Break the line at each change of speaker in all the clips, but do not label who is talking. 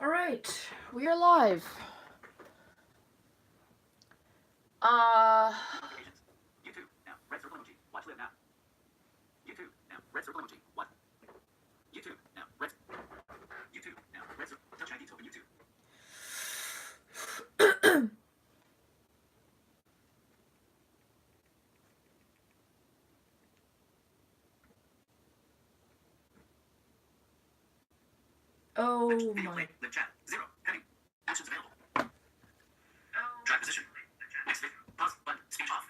Alright, we are live.
YouTube now. Red circle emoji. Watch live now. YouTube now. Red circle emoji. What? YouTube now. Red. YouTube now. Red circle. Touch ID to open YouTube.
Oh
Video
my.
play. Live chat. 0. Heading. Actions available. Track position. Next video. Pause. Button. Speech off.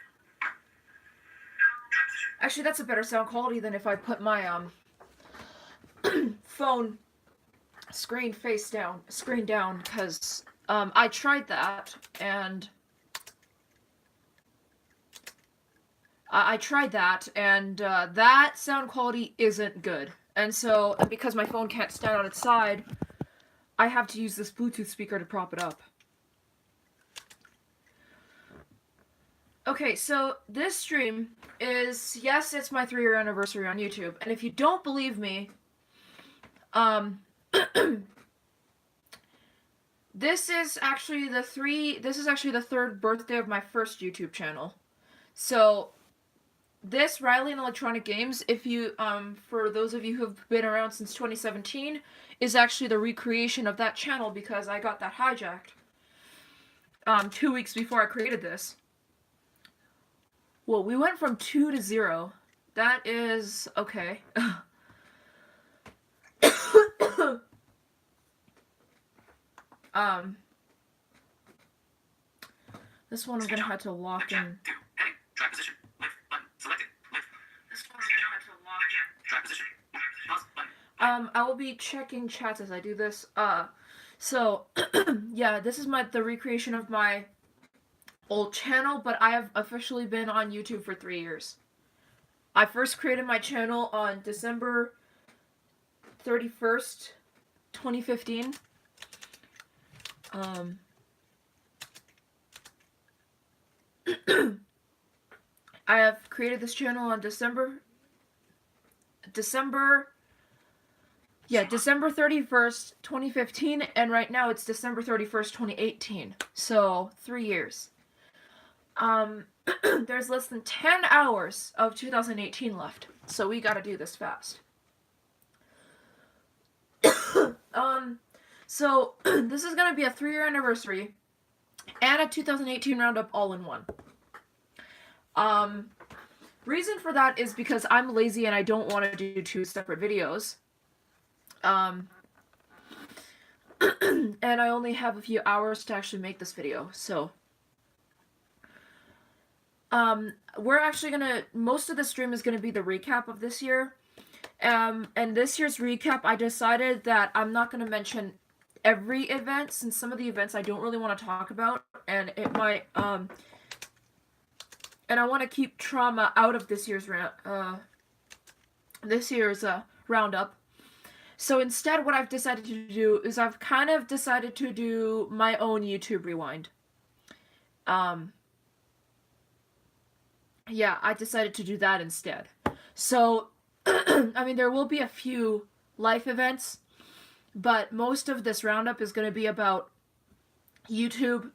Actually, that's a better sound quality than if I put my phone screen down, because I tried that and that sound quality isn't good. And so, because my phone can't stand on its side, I have to use this Bluetooth speaker to prop it up. Okay, so this stream is, yes, it's my 3-year anniversary on YouTube, and if you don't believe me, this is actually the third birthday of my first YouTube channel. So, this Riley and Electronic Games, if you, for those of you who have been around since 2017, is actually the recreation of that channel because I got that hijacked, 2 weeks before I created this. Well, we went from 2 to 0. That is okay. This one I'm gonna have to lock in.
Heading. Track position. Live. Button. Selected. Live. This one I'm gonna have to lock in. Track position. Pause. Button.
I will be checking chats as I do this. So, yeah, this is the recreation of my old channel, but I have officially been on YouTube for 3 years. I first created my channel on December 31st, 2015. I have created this channel on December 31st, 2015, and right now it's December 31st, 2018. So, 3 years. There's less than 10 hours of 2018 left, so we gotta do this fast. So, this is gonna be a 3-year anniversary and a 2018 roundup all in one. Reason for that is because I'm lazy and I don't want to do 2 separate videos. And I only have a few hours to actually make this video, so. We're actually most of the stream is gonna be the recap of this year. And this year's recap, I decided that I'm not gonna mention every event, since some of the events I don't really want to talk about, and it might, and I want to keep trauma out of this year's roundup. So instead, what I've decided to do is I've kind of decided to do my own YouTube rewind. Yeah, I decided to do that instead. So, I mean, there will be a few life events, but most of this roundup is going to be about YouTube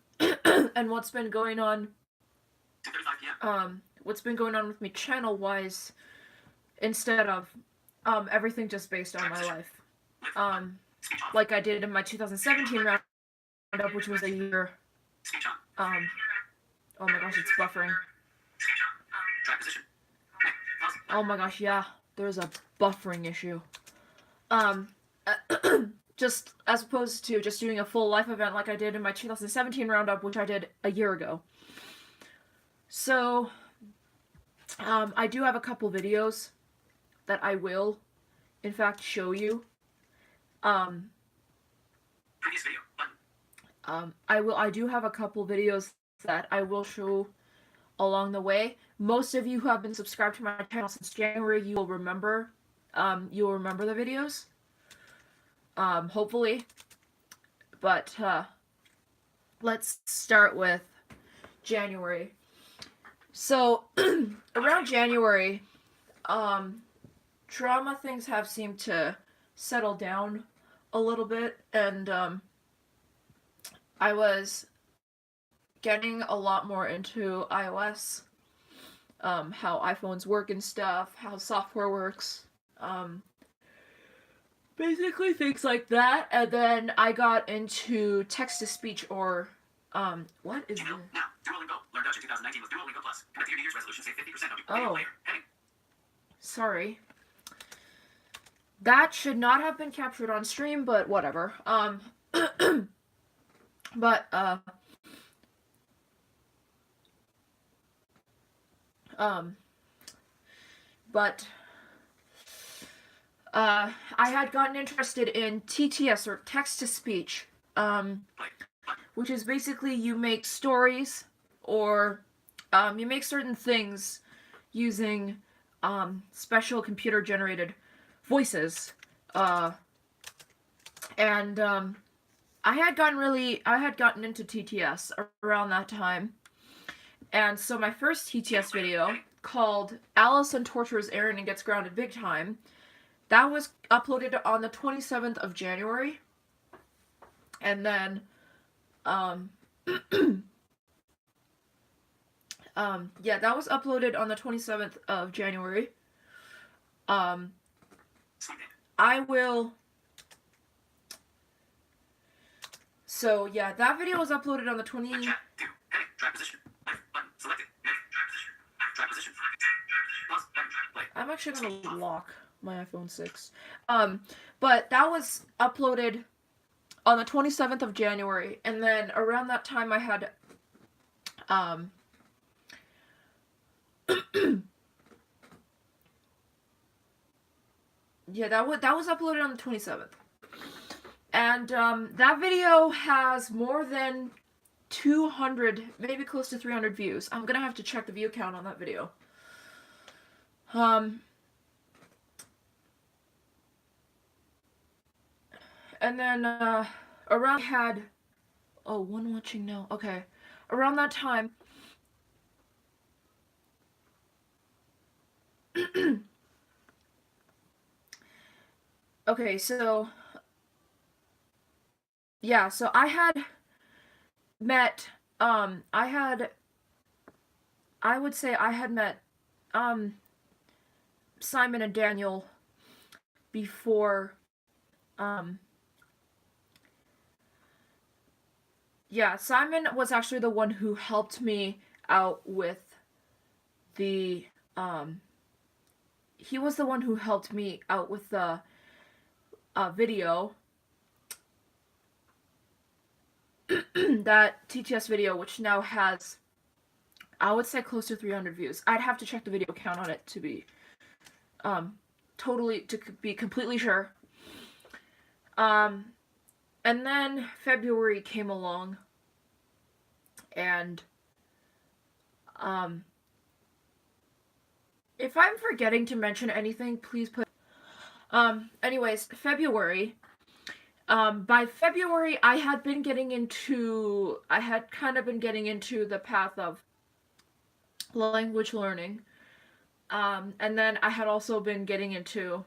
and what's been going on. What's been going on with me channel-wise, instead of everything just based on my life. Like I did in my 2017 roundup, which was a year. Oh my gosh, it's buffering. Oh my gosh, yeah, there's a buffering issue. Just as opposed to just doing a full life event like I did in my 2017 roundup, which I did a year ago. So, I do have a couple videos that I will, in fact, show you.
Previous video. Button.
I do have a couple videos that I will show along the way. Most of you who have been subscribed to my channel since January, you will remember the videos. Hopefully. But, let's start with January. So, around January, trauma things have seemed to settle down a little bit, and I was getting a lot more into iOS, how iPhones work and stuff, how software works, basically things like that. And then I got into text to speech, or what is
Gmail.
this?
Now, Duolingo. Learn Dutch in 2019 with Duolingo Plus. Commit to your New Year's resolution. Save 50% on Duolingo
Oh,
later. Heading.
sorry. That should not have been captured on stream, but whatever. But um but I had gotten interested in TTS, or text to speech,
Play.
which is basically you make stories, or you make certain things using special computer generated voices. And I had gotten into TTS around that time. And so my first TTS video, called Allison Tortures Aaron and Gets Grounded Big Time, that was uploaded on the 27th of January. And then yeah, that was uploaded on the 27th of January. I will. So yeah, that video was uploaded on the 20.
Chat. 2. Heading. Track position. Left button. Selected. Track position. Track position. Pause. Button. Play.
I'm actually gonna lock my iPhone 6. But that was uploaded on the 27th of January, and then around that time I had yeah, that was uploaded on the 27th. And that video has more than 200, maybe close to 300 views. I'm gonna have to check the view count on that video. And then around had one watching now. Okay. Around that time okay, so yeah, so I had met I would say I had met Simon and Daniel before yeah, Simon was actually the one who helped me out with the he was the one who helped me out with the video that TTS video, which now has, I would say, close to 300 views. I'd have to check the video count on it to be completely sure. And then February came along, and if I'm forgetting to mention anything, please put. Anyways, February. By February, I had kind of been getting into the path of language learning. And then I had also been getting into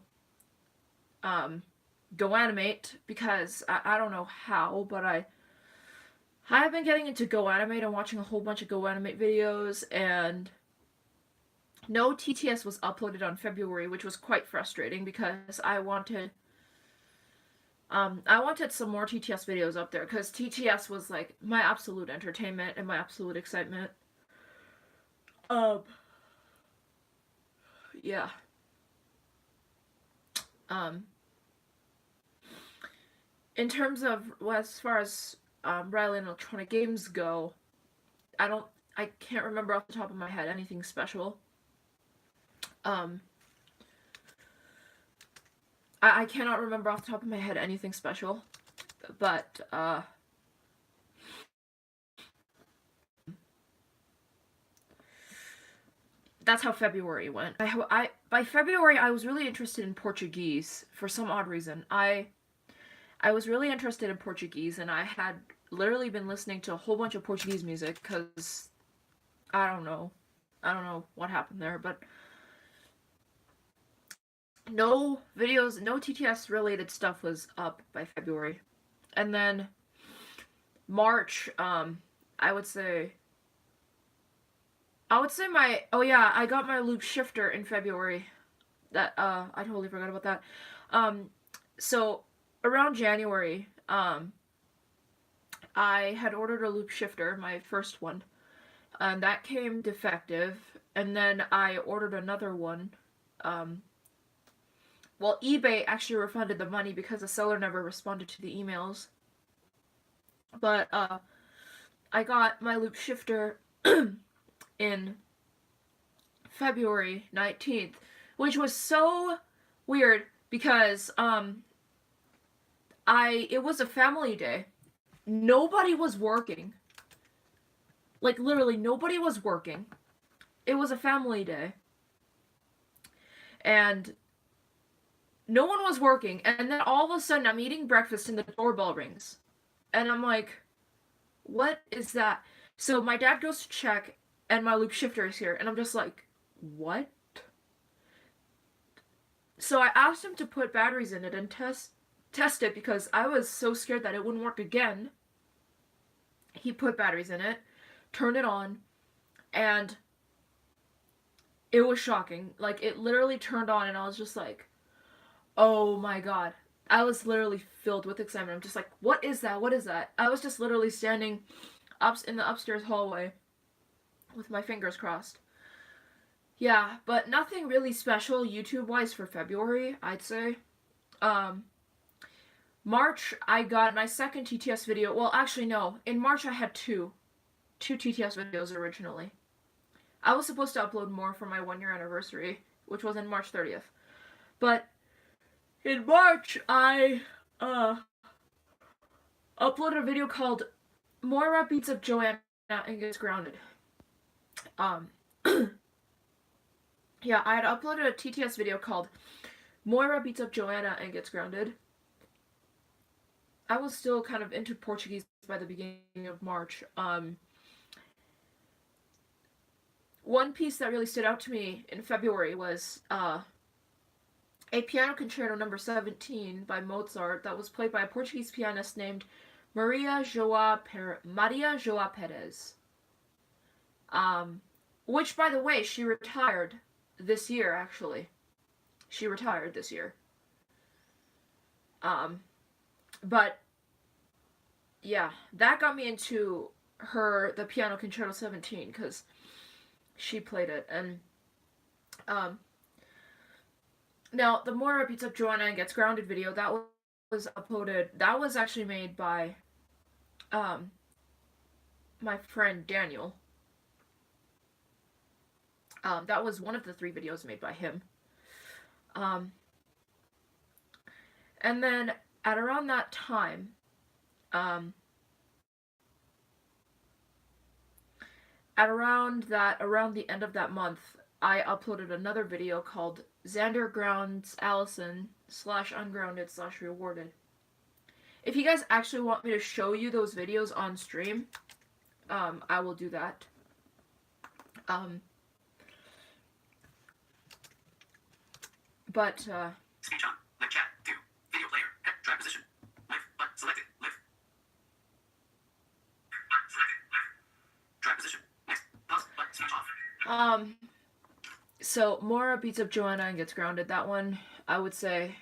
Go Animate, because I don't know how, but I have been getting into Go Animate and watching a whole bunch of Go Animate videos, and no TTS was uploaded on February, which was quite frustrating because I wanted some more TTS videos up there, because TTS was like my absolute entertainment and my absolute excitement. Yeah. In terms of, well, as far as Riley and electronic games go, I can't remember off the top of my head anything special. I cannot remember off the top of my head anything special, but that's how February went. By February I was really interested in Portuguese for some odd reason. I was really interested in Portuguese, and I had literally been listening to a whole bunch of Portuguese music because I don't know what happened there, but no videos, no TTS related stuff was up by February. And then March, I would say my, oh yeah, I got my loop shifter in February. That I totally forgot about that. Um so around January, I had ordered a loop shifter, my first one, and that came defective, and then I ordered another one. Um well, eBay actually refunded the money because the seller never responded to the emails. But I got my loop shifter in February 19th, which was so weird because it was a family day. Nobody was working. Like literally nobody was working. It was a family day. And no one was working, and then all of a sudden I'm eating breakfast and the doorbell rings. And I'm like, what is that? So my dad goes to check and my loop shifter is here, and I'm just like, what? So I asked him to put batteries in it and test it because I was so scared that it wouldn't work again. He put batteries in it, turned it on, and it was shocking. Like it literally turned on and I was just like, "Oh my god." I was literally filled with excitement. I'm just like, "What is that? What is that?" I was just literally standing up in the upstairs hallway with my fingers crossed. Yeah, but nothing really special YouTube wise for February, I'd say. Um, March, I got my second TTS video. Well, actually, no. In March, I had two TTS videos originally. I was supposed to upload more for my 1 year anniversary, which was on March 30th. But in March, I uploaded a video called Moira Beats Up Joanna and Gets Grounded. Um, yeah, I had uploaded a TTS video called Moira Beats Up Joanna and Gets Grounded. I was still kind of into Portuguese by the beginning of March. One piece that really stood out to me in February was a piano concerto number 17 by Mozart that was played by a Portuguese pianist named Maria Joa Perez. Which, by the way, she retired this year, actually. She retired this year. But, yeah, that got me into the piano concerto 17, because she played it, and, now, the Moira Beats Up Joanna and Gets Grounded video, that was uploaded, that was actually made by, my friend Daniel. That was one of the 3 videos made by him. And then, at around that time, around the end of that month, I uploaded another video called Xander Grounds Allison /ungrounded/rewarded. If you guys actually want me to show you those videos on stream, I will do that. But,
Speech on. Live chat. Do. Video player. Head. Drive position. Live. But. Selected. Live. Selected. Live. Drive position. Next. Pause. But. Speech off.
So, Moira Beats Up Joanna and Gets Grounded. That one, I would say,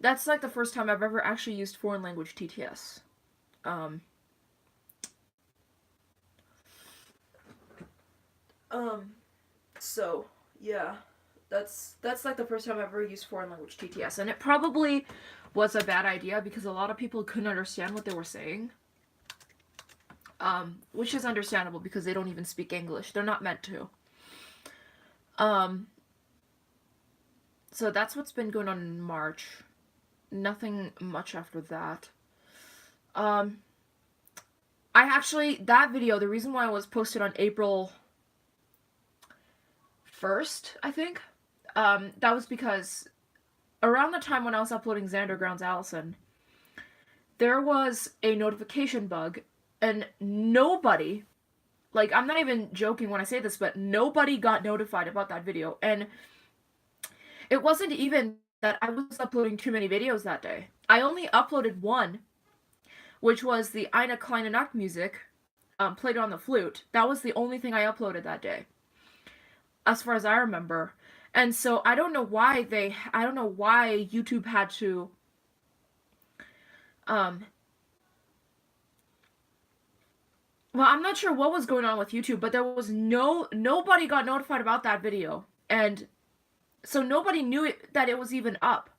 that's like the first time I've ever actually used foreign language TTS. So, yeah, that's like the first time I've ever used foreign language TTS, and it probably was a bad idea because a lot of people couldn't understand what they were saying. Which is understandable because they don't even speak English. They're not meant to. So that's what's been going on in March. Nothing much after that. I actually, that video, the reason why it was posted on April 1st, I think, that was because around the time when I was uploading Xander Grounds Allison, there was a notification bug, and nobody, Like, I'm not even joking when I say this, but nobody got notified about that video. And it wasn't even that I was uploading too many videos that day. I only uploaded one, which was the Eine kleine Nacht music, played on the flute. That was the only thing I uploaded that day, as far as I remember. And so I don't know why YouTube had to, well, I'm not sure what was going on with YouTube, but there was nobody got notified about that video. And so nobody knew that it was even up.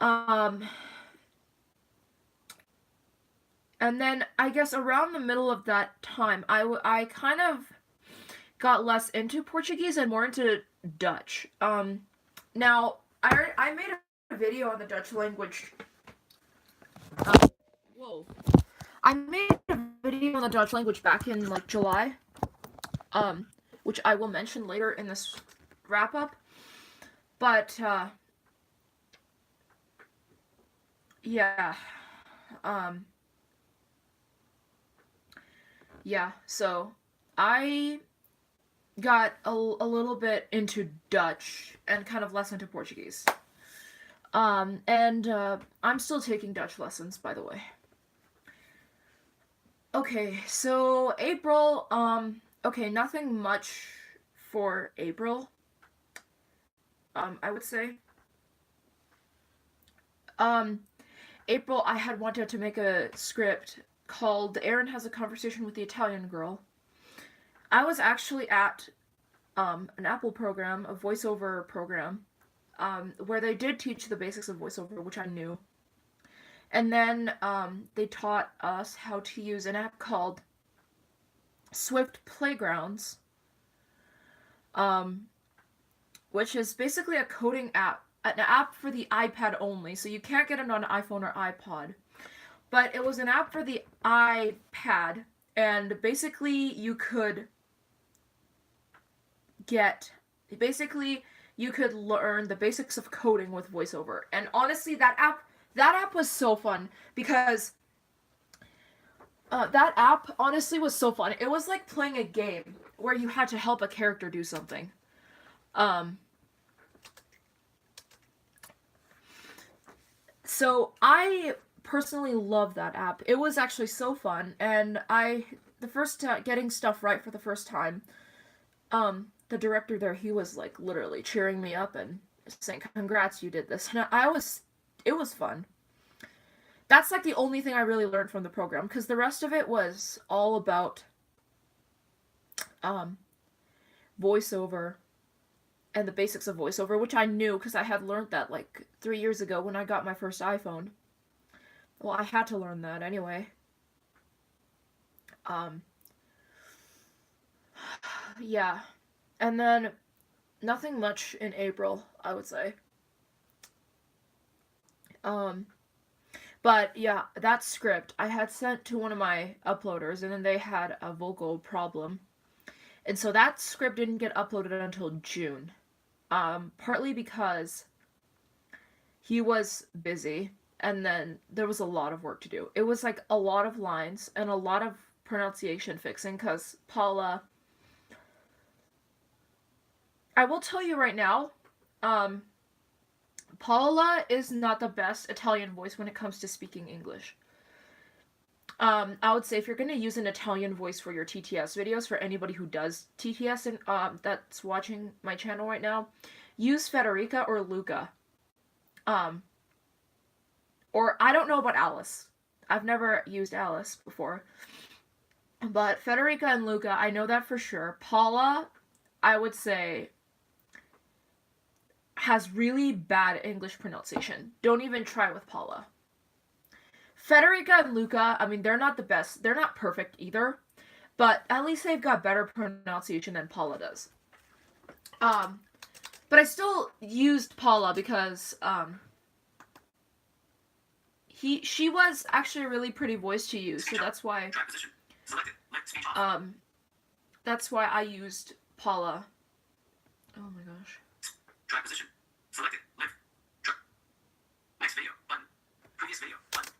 And then I guess around the middle of that time, I kind of got less into Portuguese and more into Dutch. Now I made a video on the Dutch language. Whoa. I made a video on the Dutch language back in like July, which I will mention later in this wrap up. But yeah, yeah. So I got a little bit into Dutch and kind of less into Portuguese. And I'm still taking Dutch lessons, by the way. Okay, so April, okay, nothing much for April, I would say. April, I had wanted to make a script called Aaron Has a Conversation with the Italian Girl. I was actually at an Apple program, a voiceover program, where they did teach the basics of voiceover, which I knew. And then they taught us how to use an app called Swift Playgrounds, which is basically a coding app, an app for the iPad only, so you can't get it on an iPhone or iPod. But it was an app for the iPad, and basically you could learn the basics of coding with voiceover. And honestly, that app was so fun because that app honestly was so fun. It was like playing a game where you had to help a character do something. So I personally love that app. It was actually so fun, and the first getting stuff right for the first time, the director there, he was like literally cheering me up and saying, "Congrats, you did this." And it was fun. That's like the only thing I really learned from the program, because the rest of it was all about voiceover and the basics of voiceover, which I knew because I had learned that like 3 years ago when I got my first iPhone. Well, I had to learn that anyway. Yeah. And then nothing much in April, I would say. But yeah, that script I had sent to one of my uploaders, and then they had a vocal problem. And so that script didn't get uploaded until June. Partly because he was busy, and then there was a lot of work to do. It was like a lot of lines and a lot of pronunciation fixing, because Paula... I will tell you right now, Paula is not the best Italian voice when it comes to speaking English. I would say if you're going to use an Italian voice for your TTS videos, for anybody who does TTS and that's watching my channel right now, use Federica or Luca. Or I don't know about Alice. I've never used Alice before. But Federica and Luca, I know that for sure. Paula, I would say, has really bad English pronunciation. Don't even try with Paula. Federica and Luca, I mean, they're not the best. They're not perfect either. But at least they've got better pronunciation than Paula does. But I still used Paula because she was actually a really pretty voice to use, so that's why that's why I used Paula. Oh my gosh.
Track position. Selected. Left. Track. Next video. Button. Previous video. Button.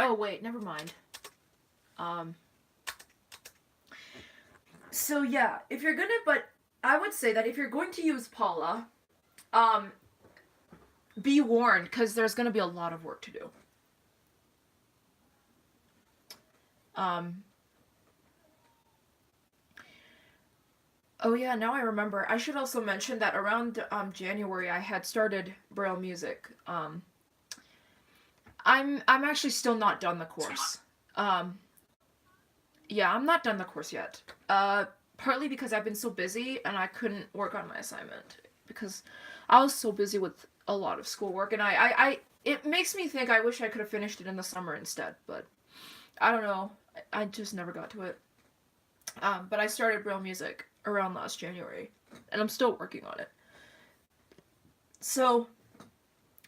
Oh, wait, never mind. So yeah, if you're gonna, but I would say that if you're going to use Paula, be warned, because there's gonna be a lot of work to do. Oh yeah, now I remember. I should also mention that around January I had started Braille music. I'm actually still not done the course. Yeah, I'm not done the course yet. Partly because I've been so busy and I couldn't work on my assignment because I was so busy with a lot of schoolwork, and it makes me think I wish I could have finished it in the summer instead, but I don't know. I just never got to it. But I started Braille music around last January, and I'm still working on it. So,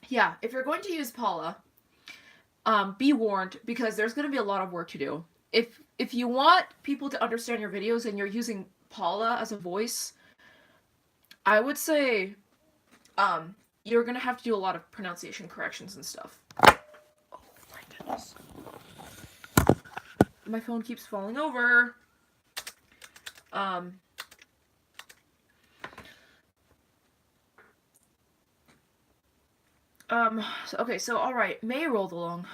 yeah, if you're going to use Paula, be warned, because there's going to be a lot of work to do. If you want people to understand your videos and you're using Paula as a voice, I would say you're going to have to do a lot of pronunciation corrections and stuff. Oh my goodness. My phone keeps falling over. Okay, so alright, May rolled along.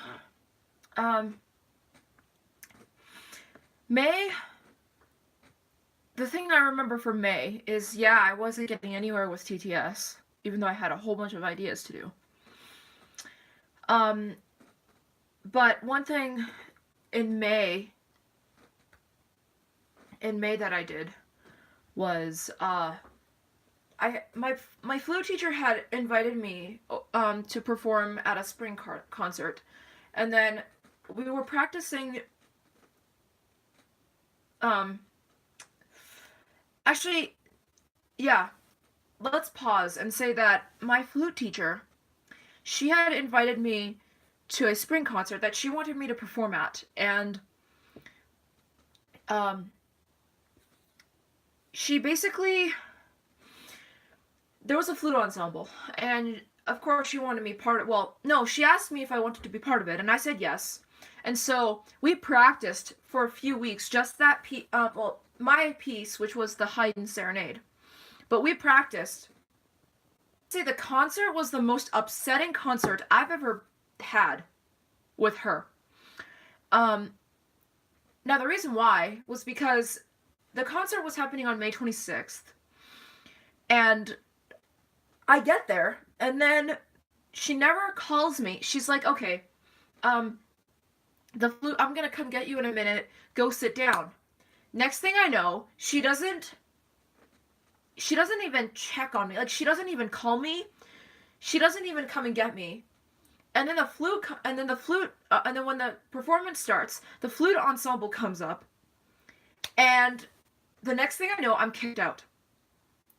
May, the thing I remember from May is, yeah, I wasn't getting anywhere with TTS, even though I had a whole bunch of ideas to do. But one thing in May that I did was, my flute teacher had invited me to perform at a spring concert, and then we were practicing. Actually, yeah, let's pause and say that my flute teacher, she had invited me to a spring concert that she wanted me to perform at, and she basically, there was a flute ensemble, and of course she wanted me part of, well, no, she asked me if I wanted to be part of it, and I said yes. And so we practiced for a few weeks, just that my piece, which was the Haydn Serenade. But we practiced. I'd say the concert was the most upsetting concert I've ever had with her. Now the reason why was because the concert was happening on May 26th, and I get there, and then she never calls me. She's like, okay, the flute, I'm gonna come get you in a minute, go sit down. Next thing I know, she doesn't even check on me. Like, she doesn't even call me. She doesn't even come and get me. And then and then when the performance starts, the flute ensemble comes up, and the next thing I know, I'm kicked out.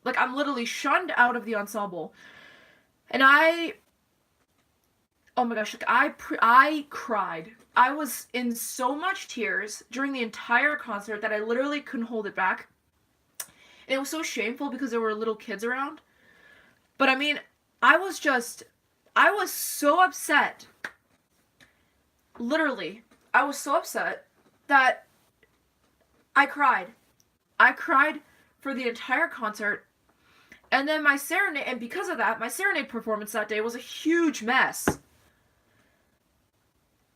Like, I'm literally shunned out of the ensemble. And oh my gosh, like, I cried. I was in so much tears during the entire concert that I literally couldn't hold it back. And it was so shameful because there were little kids around. But I mean, I was so upset. Literally, I was so upset that I cried. I cried for the entire concert. And then my serenade, and because of that, my serenade performance that day was a huge mess.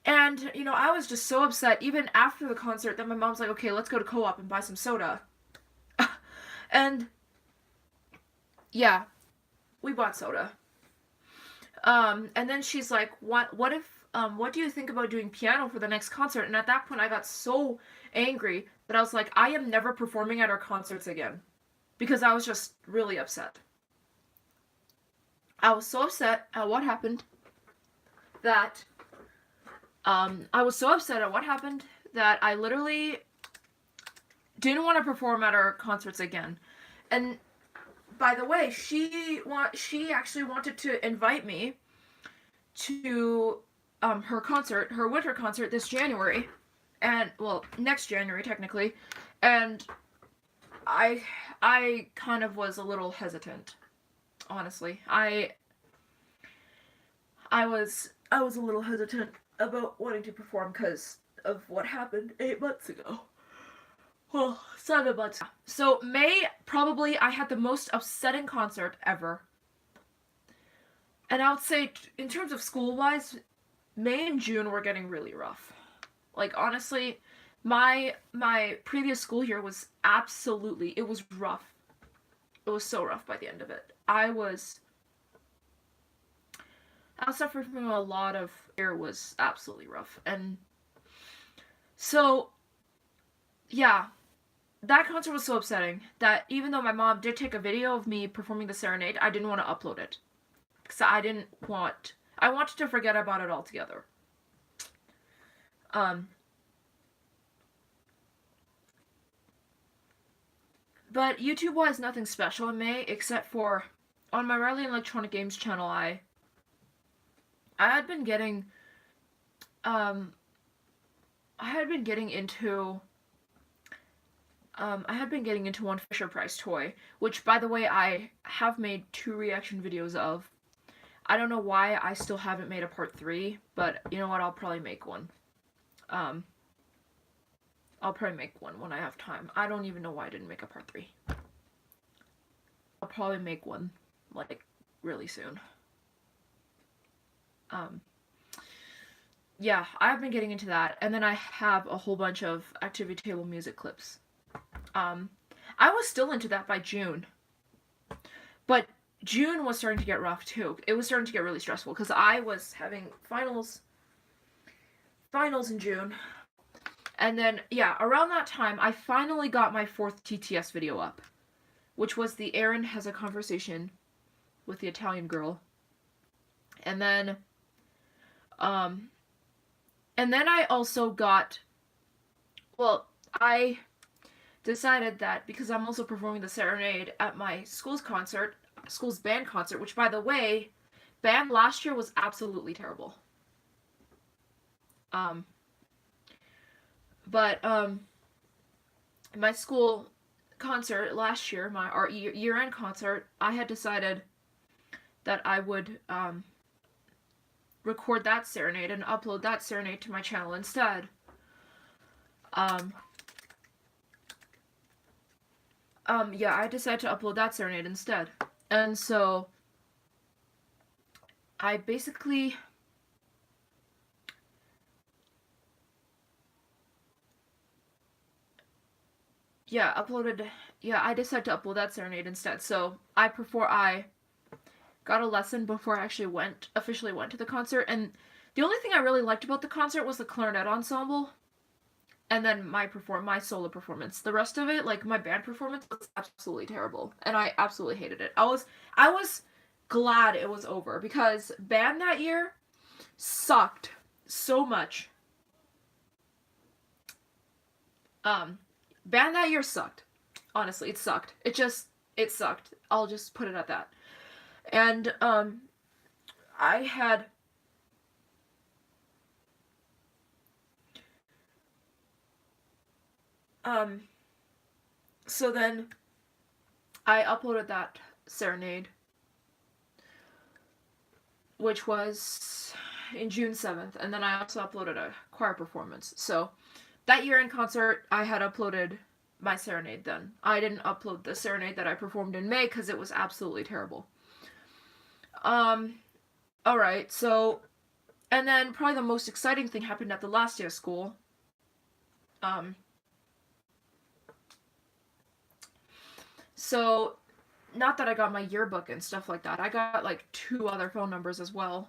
And, you know, I was just so upset, even after the concert, that my mom's like, okay, let's go to Co-op and buy some soda. And, yeah, we bought soda. And then she's like, what do you think about doing piano for the next concert? And at that point, I got so angry that I was like, I am never performing at our concerts again. Because I was just really upset. I was so upset at what happened that I literally didn't want to perform at our concerts again. And by the way, she actually wanted to invite me to her winter concert this January, and well, next January technically, and I kind of was a little hesitant, honestly. I was a little hesitant. about wanting to perform because of what happened 8 months ago. Well, 7 months. So May, probably I had the most upsetting concert ever. And I would say, in terms of school-wise, May and June were getting really rough. Like, honestly, my previous school year was absolutely, it was rough. It was so rough by the end of it. I was suffering from a lot of, it was absolutely rough. And so, yeah, that concert was so upsetting that even though my mom did take a video of me performing the serenade, I didn't want to upload it. Because I wanted to forget about it altogether. But YouTube-wise, nothing special in May, except for on my Riley Electronic Games channel, I had been getting, I had been getting into one Fisher-Price toy, which, by the way, I have made 2 reaction videos of. I don't know why I still haven't made a part 3, but you know what, I'll probably make one. I'll probably make one when I have time. I don't even know why I didn't make a part 3. I'll probably make one, like, really soon. Yeah, I've been getting into that, and then I have a whole bunch of activity table music clips. I was still into that by June, but June was starting to get rough too. It was starting to get really stressful because I was having finals in June. And then, yeah, around that time, I finally got my 4th TTS video up, which was the Aaron has a conversation with the Italian girl. And then I also got, well, I decided that because I'm also performing the serenade at my school's band concert, which, by the way, band last year was absolutely terrible. But my school concert last year, our year-end concert, I had decided that I would record that serenade and upload that serenade to my channel instead. Yeah, I decided to upload that serenade instead. And so I basically I decided to upload that serenade instead. So I got a lesson before I actually officially went to the concert, and the only thing I really liked about the concert was the clarinet ensemble, and then my solo performance. The rest of it, like my band performance, was absolutely terrible, and I absolutely hated it. I was glad it was over because band that year sucked so much. Band that year sucked. Honestly, it sucked. It sucked. I'll just put it at that. And, I had, so then I uploaded that serenade, which was in June 7th, and then I also uploaded a choir performance. So that year in concert, I had uploaded my serenade then. I didn't upload the serenade that I performed in May because it was absolutely terrible. Alright, so, and then probably the most exciting thing happened at the last day of school. So, not that I got my yearbook and stuff like that. I got, like, 2 other phone numbers as well.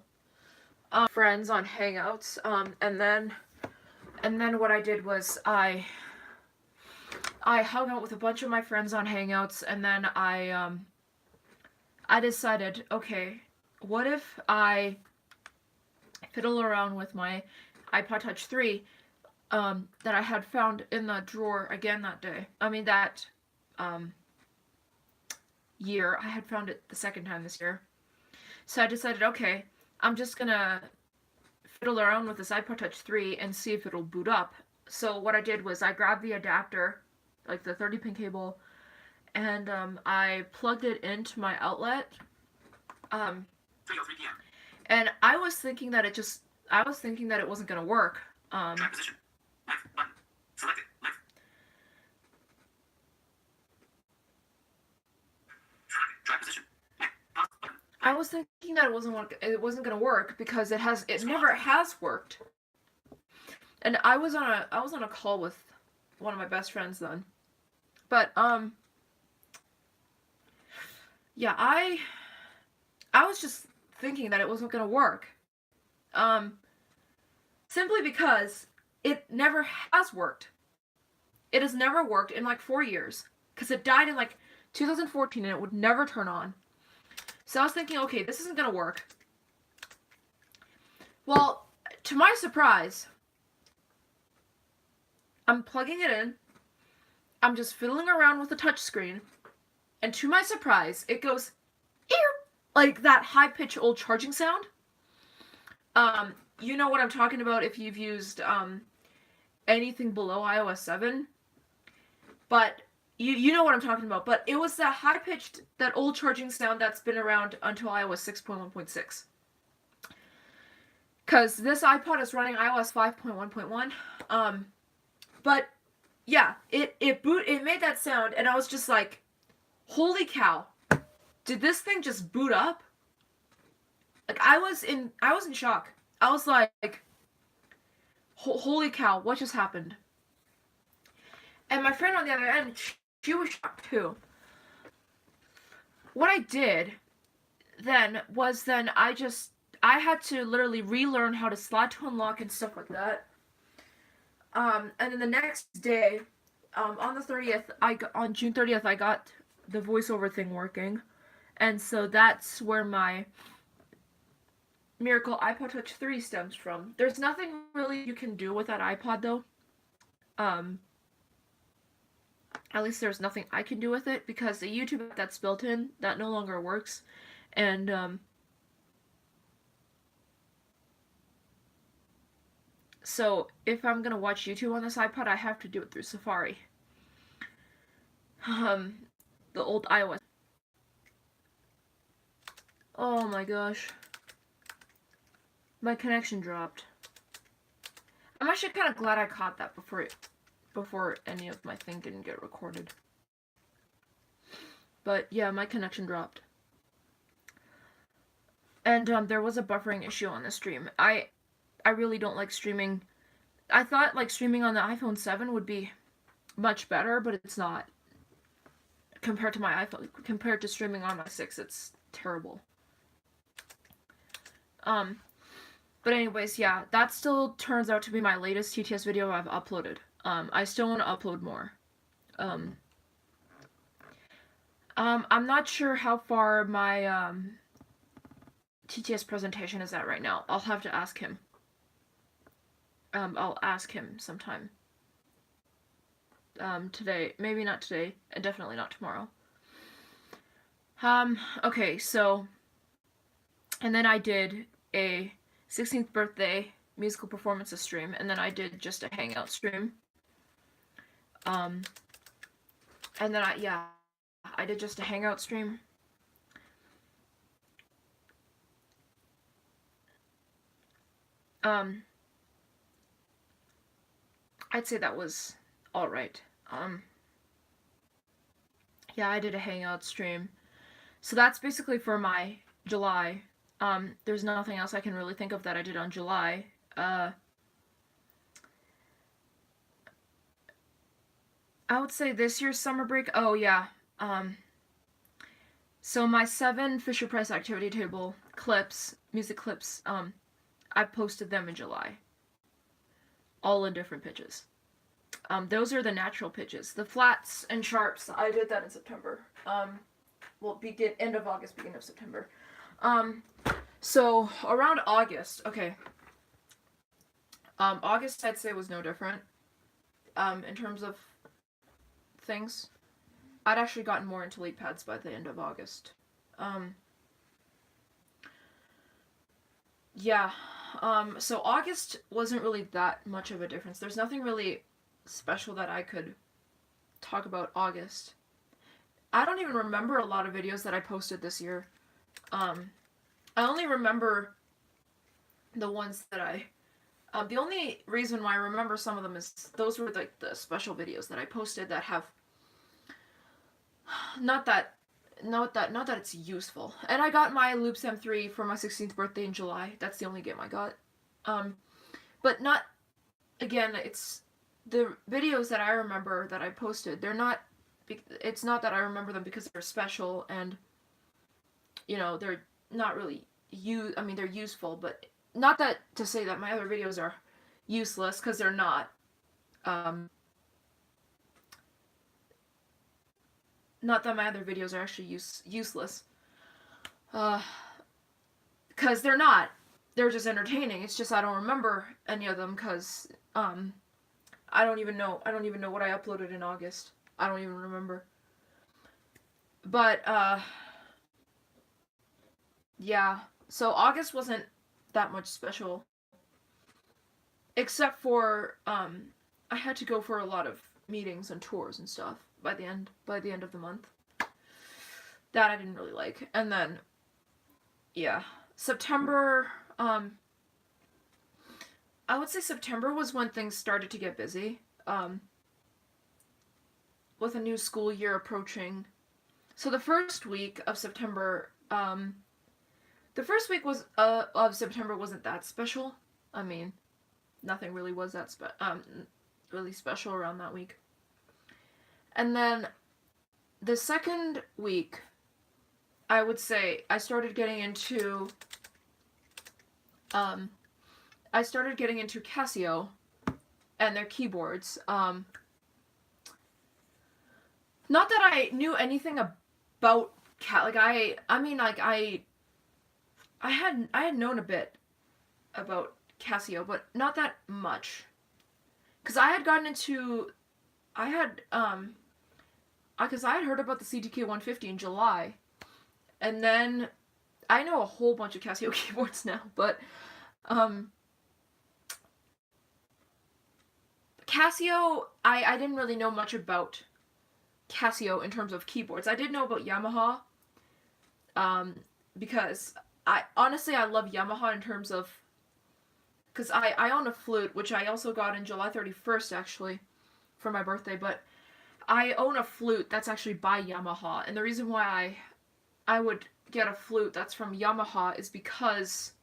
Friends on Hangouts, and then what I did was I hung out with a bunch of my friends on Hangouts, and then I decided, okay, what if I fiddle around with my iPod Touch 3 that I had found in the drawer again that day. I mean, that year. I had found it the second time this year. So I decided, okay, I'm just gonna fiddle around with this iPod Touch 3 and see if it'll boot up. So what I did was I grabbed the adapter, like the 30-pin cable, and I plugged it into my outlet. And I was thinking that I was thinking that it wasn't gonna work.
Track position. Left button. Selected. Left. Track position. Left. Pause button.
I was thinking that it wasn't gonna work because it never has worked. And I was on a call with one of my best friends then. But yeah, I was just thinking that it wasn't gonna work. Simply because it never has worked. It has never worked in like 4 years. Because it died in like 2014 and it would never turn on. So I was thinking, okay, this isn't gonna work. Well, to my surprise, I'm plugging it in. I'm just fiddling around with the touchscreen. And to my surprise, it goes, ear, like that high-pitched old charging sound. You know what I'm talking about if you've used anything below iOS 7. But you know what I'm talking about. But it was that high-pitched, that old charging sound that's been around until iOS 6.1.6. Because this iPod is running iOS 5.1.1. But yeah, it made that sound, and I was just like, holy cow, did this thing just boot up? Like I was in shock. I was like, holy cow, what just happened? And my friend on the other end, she was shocked too. What I did then was I had to literally relearn how to slide to unlock and stuff like that. And then the next day, on the 30th, on June 30th, I got the voiceover thing working. And so that's where my Miracle iPod Touch 3 stems from. There's nothing really you can do with that iPod, though. At least there's nothing I can do with it, because the YouTube app that's built in, that no longer works. And, so if I'm gonna watch YouTube on this iPod, I have to do it through Safari. The old iOS. Oh my gosh. My connection dropped. I'm actually kind of glad I caught that before any of my thing didn't get recorded. But yeah, my connection dropped. And there was a buffering issue on the stream. I really don't like streaming. I thought like streaming on the iPhone 7 would be much better, but it's not. Compared to my iPhone, compared to streaming on my 6, it's terrible. But anyways, yeah, that still turns out to be my latest TTS video I've uploaded. I still want to upload more. I'm not sure how far my TTS presentation is at right now. I'll have to ask him. I'll ask him sometime. Today. Maybe not today, and definitely not tomorrow. Okay, so, and then I did a 16th birthday musical performances stream, and then I did just a hangout stream. And then I did just a hangout stream. I'd say that was alright. Yeah, I did a hangout stream. So that's basically for my July. There's nothing else I can really think of that I did on July. I would say this year's summer break, oh yeah. So my 7 Fisher-Price activity table clips, music clips, I posted them in July. All in different pitches. Those are the natural pitches. The flats and sharps, I did that in September. Well, end of August, beginning of September. So around August, okay. August I'd say was no different. In terms of things. I'd actually gotten more into lead pads by the end of August. Yeah. So August wasn't really that much of a difference. There's nothing really special that I could talk about August. I don't even remember a lot of videos that I posted this year. I only remember the ones that the only reason why I remember some of them is those were like the special videos that I posted that have not that not that it's useful. And I got my Loop Sim 3 for my 16th birthday in July. That's the only game I got. But not, again, it's the videos that I remember that I posted. They're not, it's not that I remember them because they're special and, you know, they're not really I mean, they're useful, but not that to say that my other videos are useless, because they're not. Not that my other videos are actually useless. Because they're not. They're just entertaining. It's just I don't remember any of them because I don't even know what I uploaded in August. I don't even remember. But yeah. So August wasn't that much special. Except for I had to go for a lot of meetings and tours and stuff by the end of the month. That I didn't really like. And then yeah, September I would say September was when things started to get busy. With a new school year approaching. So the first week of September was of September wasn't that special. I mean, nothing really was that really special around that week. And then the second week, I would say I started getting into Casio and their keyboards. Not that I knew anything about I had known a bit about Casio, but not that much. Cause I had heard about the CTK 150 in July, and then I know a whole bunch of Casio keyboards now, but Casio, I didn't really know much about Casio in terms of keyboards. I did know about Yamaha, because I love Yamaha in terms of, because I own a flute, which I also got in July 31st actually, for my birthday, but I own a flute that's actually by Yamaha, and the reason why I would get a flute that's from Yamaha is because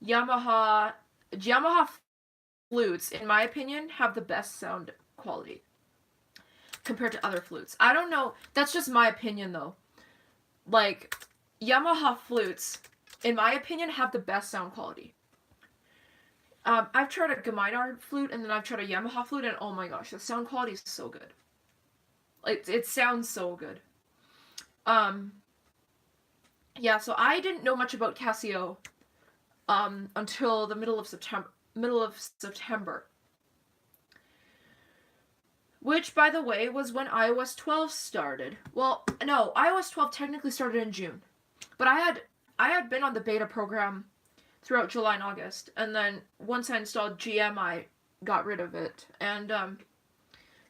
Yamaha flutes, in my opinion, have the best sound quality compared to other flutes. I don't know, that's just my opinion though. Like, Yamaha flutes, in my opinion, have the best sound quality. I've tried a Gaminard flute and then I've tried a Yamaha flute, and oh my gosh, the sound quality is so good. Like, it sounds so good. Yeah, so I didn't know much about Casio until the middle of September. Which, by the way, was when iOS 12 started. Well, no, iOS 12 technically started in June. But I had been on the beta program throughout July and August, and then once I installed GM, I got rid of it. And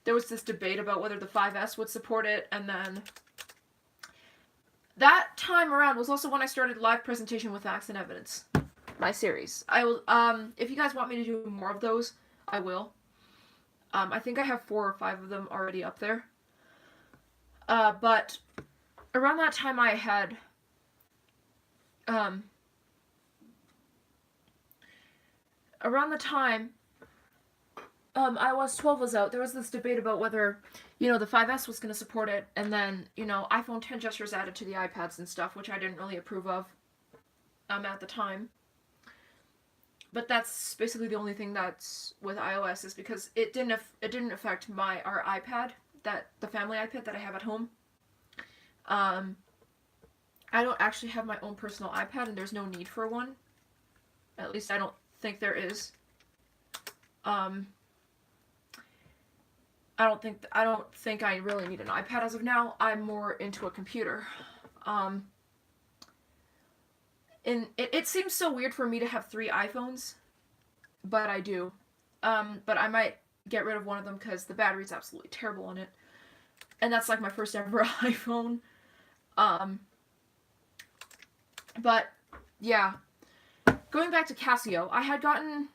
there was this debate about whether the 5S would support it, and then that time around was also when I started live presentation with Facts and Evidence, my series. I will, if you guys want me to do more of those, I will. I think I have 4 or 5 of them already up there. But around that time I had, around the time iOS 12 was out, there was this debate about whether, you know, the 5S was going to support it, and then, you know, iPhone 10 gestures added to the iPads and stuff, which I didn't really approve of at the time. But that's basically the only thing that's with iOS, is because it didn't affect our iPad, the family iPad that I have at home. I don't actually have my own personal iPad, and there's no need for one. At least I don't think there is. I don't think I really need an iPad as of now. I'm more into a computer. And it seems so weird for me to have 3 iPhones, but I do. But I might get rid of one of them because the battery's absolutely terrible on it. And that's like my first ever iPhone. But yeah. going back to Casio, I had gotten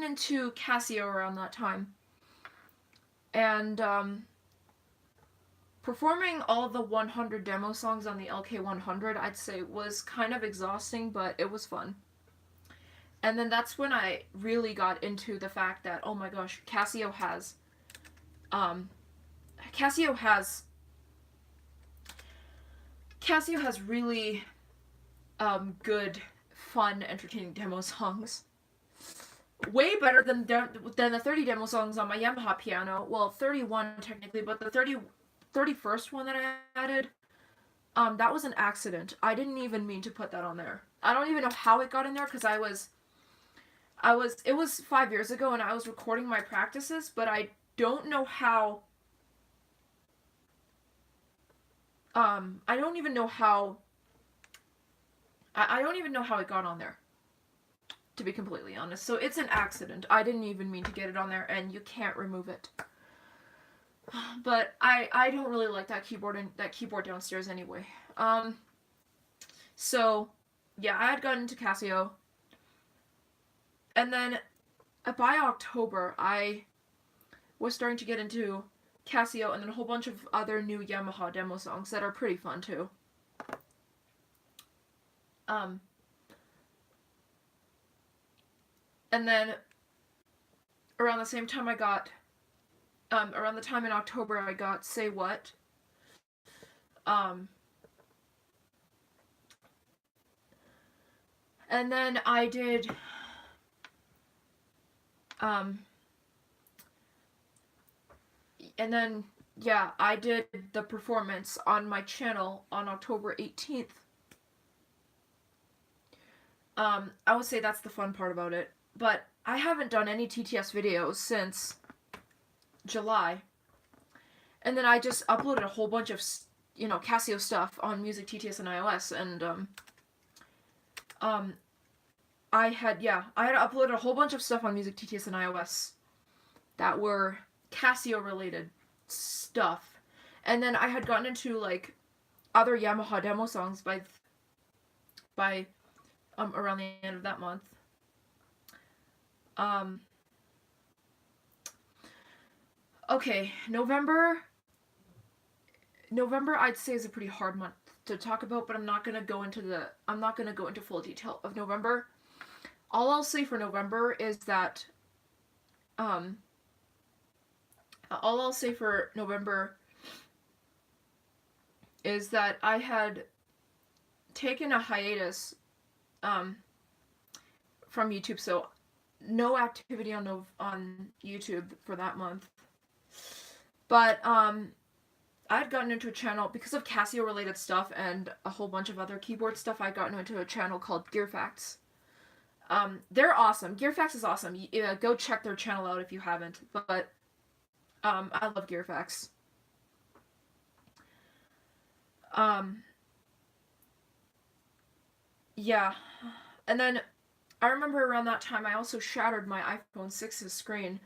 into Casio around that time, and performing all the 100 demo songs on the LK100, I'd say, was kind of exhausting, but it was fun. And then that's when I really got into the fact that, oh my gosh, um, Casio has, Casio has really good, fun, entertaining demo songs. Way better than the 30 demo songs on my Yamaha piano. Well, 31 technically, but the 31st one that I added, that was an accident. I didn't even mean to put that on there. I don't even know how it got in there because it was 5 years ago and I was recording my practices, but I don't know how. I don't even know how. I don't even know how it got on there, to be completely honest. So it's an accident. I didn't even mean to get it on there, and you can't remove it. But I don't really like that keyboard downstairs anyway. So yeah, I had gotten into Casio, and then by October I was starting to get into Casio, and then a whole bunch of other new Yamaha demo songs that are pretty fun too. And then around the same time around the time in October I got Say What. And then I did, and then, yeah, I did the performance on my channel on October 18th. I would say that's the fun part about it. But I haven't done any TTS videos since July. And then I just uploaded a whole bunch of, Casio stuff on Music, TTS, and iOS. And, I had uploaded a whole bunch of stuff on Music, TTS, and iOS that were Casio related stuff. And then I had gotten into, like, other Yamaha demo songs by around the end of that month. Okay, November I'd say is a pretty hard month to talk about, but I'm not going to go into full detail of November. All I'll say for November is that I had taken a hiatus from YouTube, so no activity on YouTube for that month. But I'd gotten into a channel because of Casio related stuff and a whole bunch of other keyboard stuff. I'd gotten into a channel called Gear Facts. They're awesome. Gear Facts is awesome. Go check their channel out if you haven't. But I love Gear Facts. Yeah. And then I remember around that time I also shattered my iPhone 6's screen,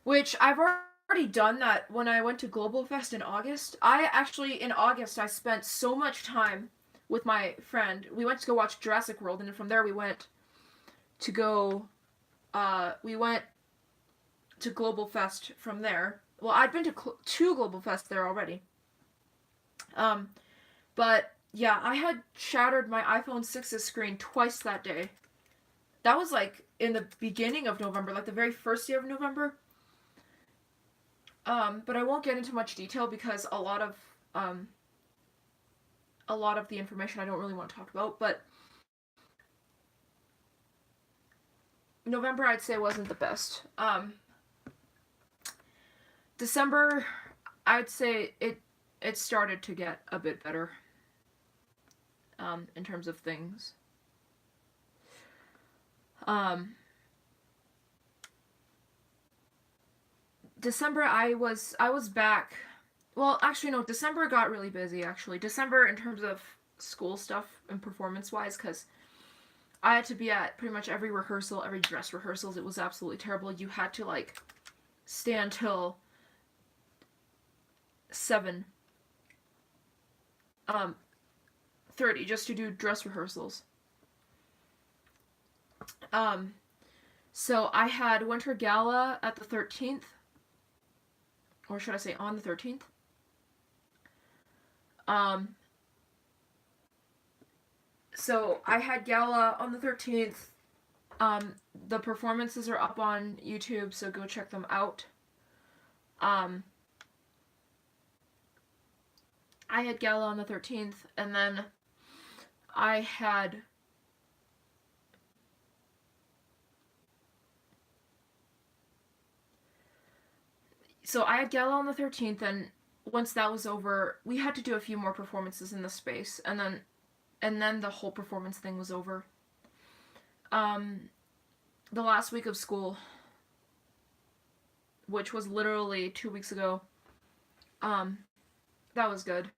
which I've already done that when I went to Global Fest in August. In August, I spent so much time with my friend. We went to go watch Jurassic World, and from there we went to Global Fest from there. Well, I'd been to Global Fest there already. But yeah, I had shattered my iPhone 6's screen twice that day. That was like in the beginning of November, like the very first day of November. But I won't get into much detail because a lot of the information I don't really want to talk about. But November, I'd say, wasn't the best. December, I'd say it started to get a bit better. In terms of things. December, I was back. Well, actually, no. December got really busy. Actually, December in terms of school stuff and performance-wise, because I had to be at pretty much every rehearsal, every dress rehearsals. It was absolutely terrible. You had to like stay until 7:30 just to do dress rehearsals. So I had Winter Gala at the 13th, or should I say on the 13th. So I had Gala on the 13th. The performances are up on YouTube, so go check them out. I had Gala on the 13th, and then I had Gala on the 13th, and once that was over, we had to do a few more performances in the space, and then the whole performance thing was over. The last week of school, which was literally 2 weeks ago, that was good.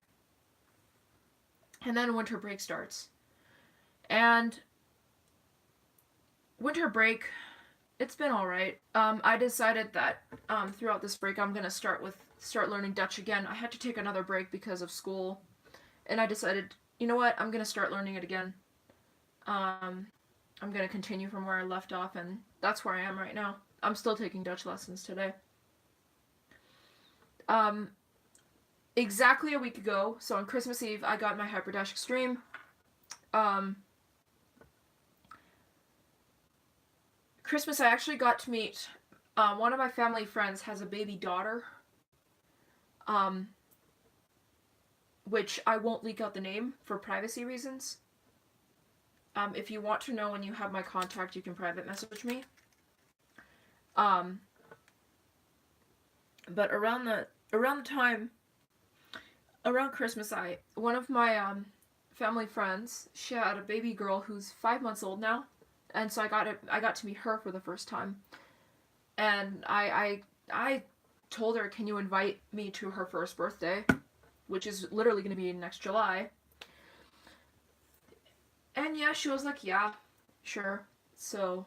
And then winter break starts. And winter break, it's been alright. I decided that throughout this break I'm gonna start learning Dutch again. I had to take another break because of school, and I decided, you know what, I'm gonna start learning it again. I'm gonna continue from where I left off, and that's where I am right now. I'm still taking Dutch lessons today. Exactly a week ago, so on Christmas Eve, I got my Hyperdash Extreme. Christmas, I actually got to meet one of my family friends has a baby daughter, which I won't leak out the name for privacy reasons. If you want to know and you have my contact, you can private message me. But around the time, around Christmas, one of my family friends, she had a baby girl who's 5 months old now, and so I got to meet her for the first time, and I told her, can you invite me to her first birthday, which is literally going to be next July. And yeah, she was like, yeah, sure. So,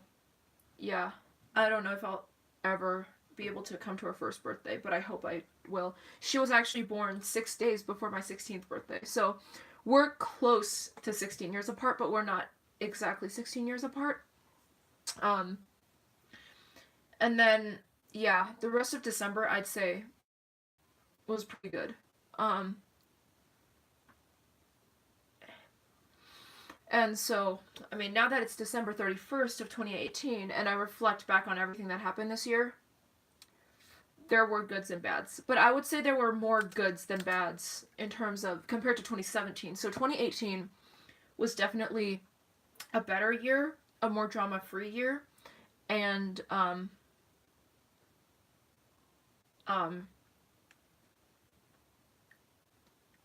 yeah, I don't know if I'll ever be able to come to her first birthday, but I hope I will. She was actually born 6 days before my 16th birthday, so we're close to 16 years apart, but we're not exactly 16 years apart. And then, yeah, the rest of December, I'd say, was pretty good. And so, I mean, now that it's December 31st of 2018, and I reflect back on everything that happened this year, there were goods and bads. But I would say there were more goods than bads in terms of, compared to 2017. So 2018 was definitely a better year, a more drama-free year, and,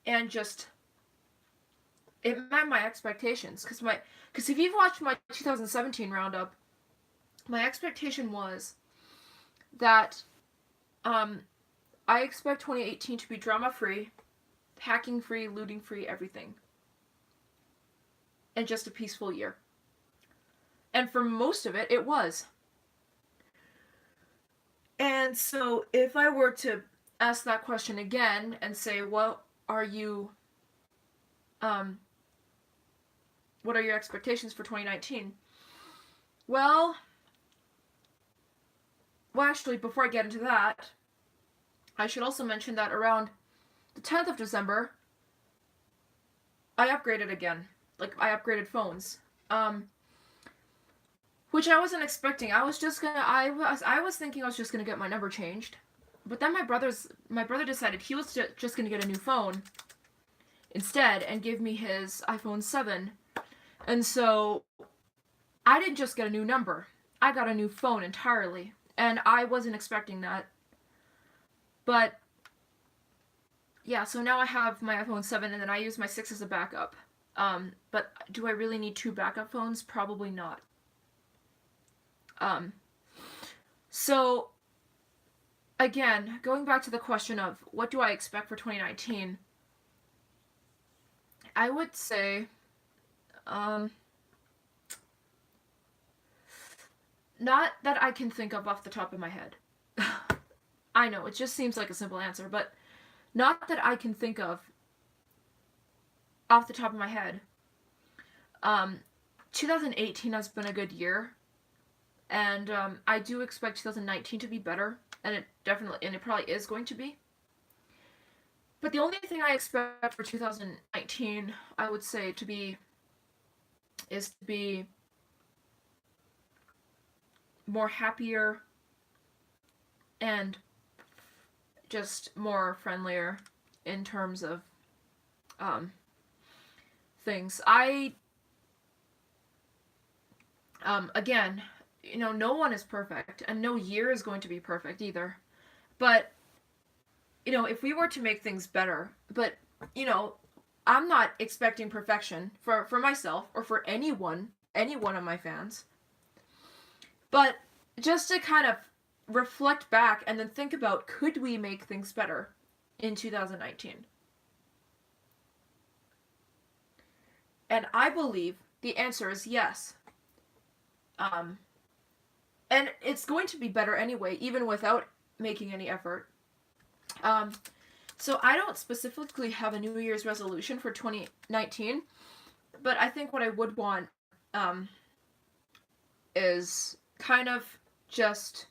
and just, it met my expectations, because if you've watched my 2017 roundup, my expectation was that I expect 2018 to be drama-free, hacking-free, looting-free, everything. And just a peaceful year. And for most of it, it was. And so if I were to ask that question again and say, what are your expectations for 2019? Well, actually, before I get into that, I should also mention that around the 10th of December, I upgraded again. Like, I upgraded phones. Which I wasn't expecting. I was thinking I was just gonna get my number changed. But then my brother decided he was just gonna get a new phone instead and give me his iPhone 7. And so I didn't just get a new number. I got a new phone entirely. And I wasn't expecting that. But yeah, so now I have my iPhone 7 and then I use my 6 as a backup. But do I really need 2 backup phones? Probably not. So again, going back to the question of what do I expect for 2019, I would say, not that I can think of off the top of my head. I know, it just seems like a simple answer, but not that I can think of off the top of my head. 2018 has been a good year, and I do expect 2019 to be better, and it probably is going to be. But the only thing I expect for 2019, I would say, is to be more happier and just more friendlier in terms of things. Again, no one is perfect, and no year is going to be perfect either. But, if we were to make things better, but, I'm not expecting perfection for myself or for any one of my fans. But just to kind of reflect back and then think about, could we make things better in 2019? And I believe the answer is yes. And it's going to be better anyway, even without making any effort. So I don't specifically have a New Year's resolution for 2019, but I think what I would want is kind of just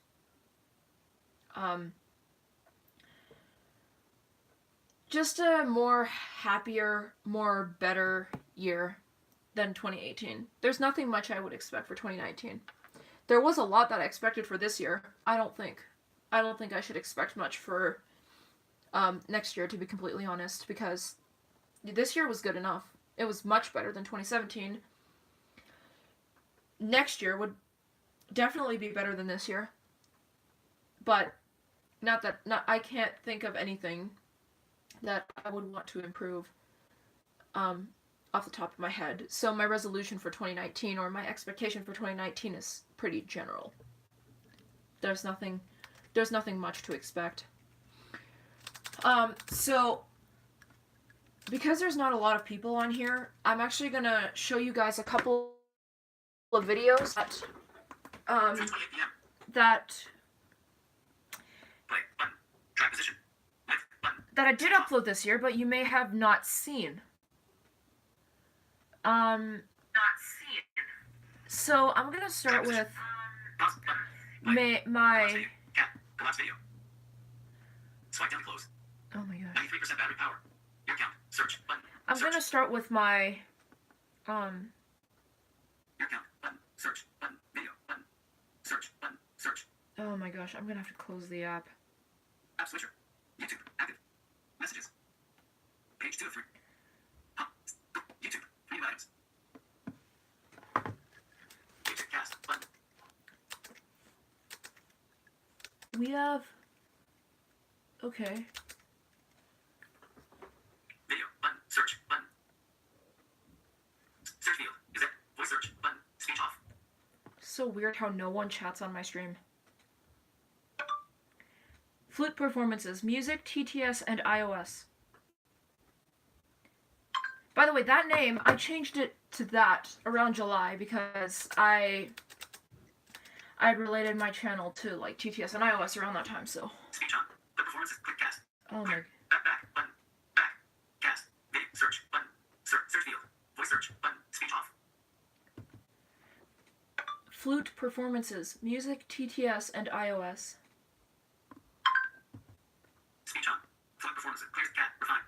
a more happier, more better year than 2018. There's nothing much I would expect for 2019. There was a lot that I expected for this year. I don't think I should expect much for next year, to be completely honest, because this year was good enough. It was much better than 2017. Next year would definitely be better than this year. But I can't think of anything that I would want to improve off the top of my head. So my resolution for 2019, or my expectation for 2019, is pretty general. There's nothing much to expect. So because there's not a lot of people on here, I'm actually gonna show you guys a couple of videos that I did upload this year, but you may have not seen. So I'm gonna start with my.
Swipe down to close.
Oh my gosh.
93% battery power. Your count. Search button.
I'm gonna start with my
Your count button. Search button. Video button. Search button. Search.
Oh my gosh, I'm gonna have to close the app.
App switcher. YouTube active. Messages. Page 2 of 3. YouTube. 3 items. YouTube cast button.
We have. Okay.
Video button. Search button. Search field. Is it voice search button? Speech off.
So weird how no one chats on my stream. Flute performances, music, TTS, and iOS. By the way, that name, I changed it to that around July because I related my channel to like TTS and iOS around that time, so.
Speech on. The performance is click cast.
Oh my.
Back button. Back. Cast. Video. Search button. Search field. Voice search button. Speech off.
Flute performances, music, TTS, and iOS.
Speech on. Flute performance. Clears cat. Refine.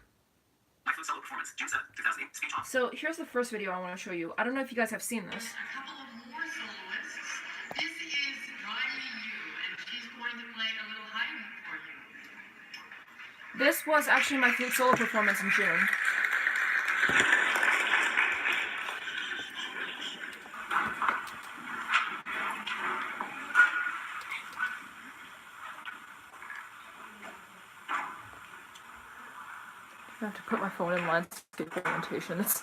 My flute solo performance. June 7th, 2008. Speech off.
So here's the first video I want to show you. I don't know if you guys have seen this.
A couple of more soloists. This is Riley Yu, and she's going to play a little hymn for you.
This was actually my flute solo performance in June. I have to put my phone in landscape orientations.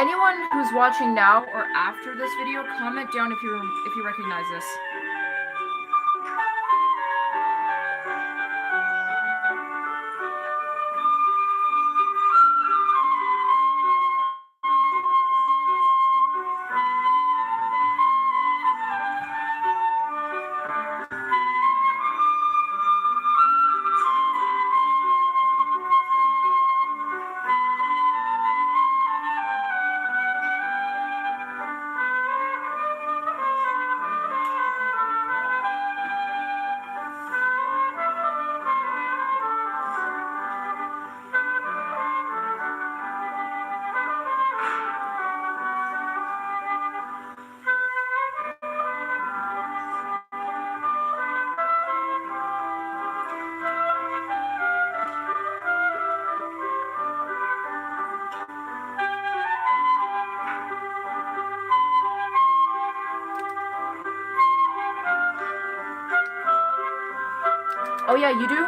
anyone who's watching now or after this video, comment down if you recognize this. Oh yeah, you do?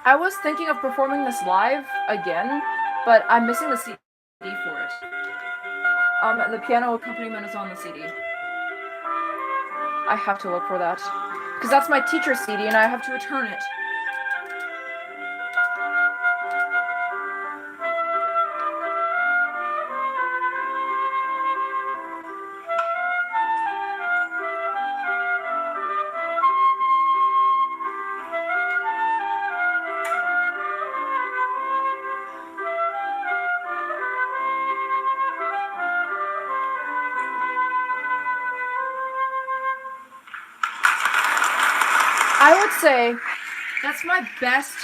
I was thinking of performing this live again, but I'm missing the CD for it. The piano accompaniment is on the CD. I have to look for that. Because that's my teacher's CD and I have to return it. I would say that's my best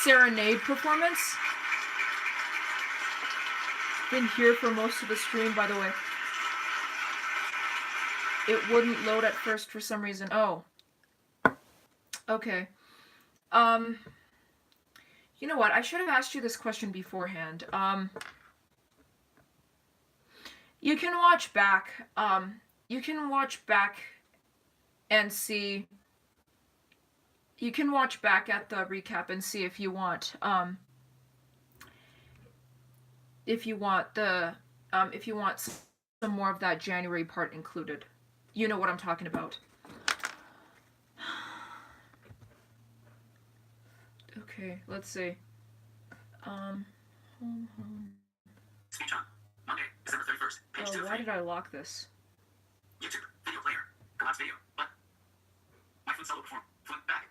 serenade performance. Been here for most of the stream, by the way. It wouldn't load at first for some reason. Oh. Okay. You know what? I should have asked you this question beforehand. You can watch back. You can watch back and see. You can watch back at the recap and see if you want. If you want some more of that January part included. You know what I'm talking about. Okay, let's see.
Speech on Monday, December 31st, page 2 of
Why
3.
did I lock this?
YouTube, video player, collapse video, but my flute solo perform, flute back.